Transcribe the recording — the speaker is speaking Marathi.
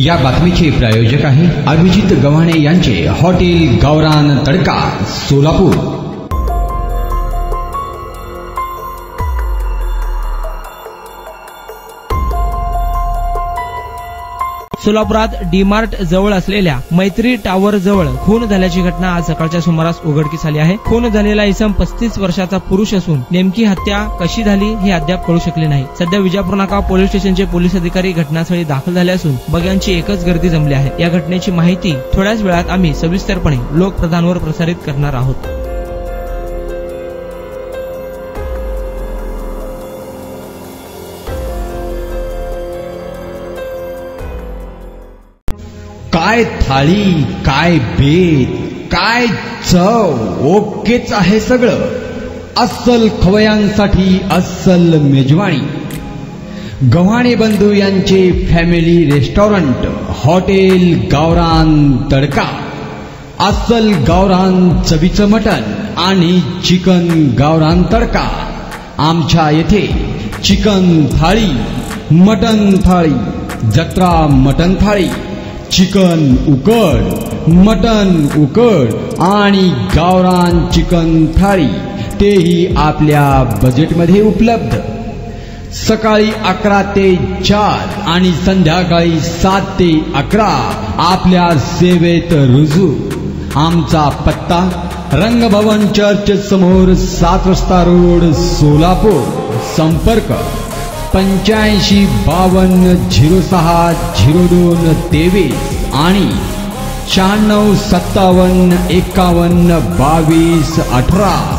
या बातमीचे प्रायोजक आहे अभिजित गव्हाणे यांचे हॉटेल गावरान तडका सोलापूर। सोलापुरात डीमार्ट जवळ असलेल्या मैत्री टावर जवळ खून झाल्याची घटना आज सकाळच्या सुमारास उघडकीस आली आहे। खून झालेला इसम 35 वर्षाचा पुरुष असून नेमकी हत्या कशी झाली हे अद्याप कळू शकले नाही। सध्या विजापूर नाका पोलीस स्टेशनचे पोलीस अधिकारी घटनास्थळी दाखल झाले असून बघ्यांची एकच गर्दी जमली आहे। या घटनेची माहिती थोड्याच वेळात आम्ही सविस्तरपणे लोकप्रधानवर प्रसारित करणार आहोत। काय थाळी, काय बेत, काय चव, ओकेच आहे सगळं। अस्सल खवयांसाठी अस्सल मेजवानी। गव्हाणे बंधू यांचे फॅमिली रेस्टॉरंट हॉटेल गावरान तडका। अस्सल गावरान चवीचं मटण आणि चिकन गावरान तडका। आमच्या येथे चिकन थाळी, मटण थाळी, जत्रा मटण थाळी, चिकन उकड, मटन उकड आणि गावरान चिकन थाळी तेही आपल्या बजेटमध्ये उपलब्ध। सकाळी 11 ते 4 आणि संध्याकाळी 7 ते 11 आपल्या सेवेत रुजू। आमचा पत्ता रंगभवन चर्च समोर 7 रस्ता रोड सोलापूर। संपर्क 85 52 06 02 23 आणि 96 57 51 22 18।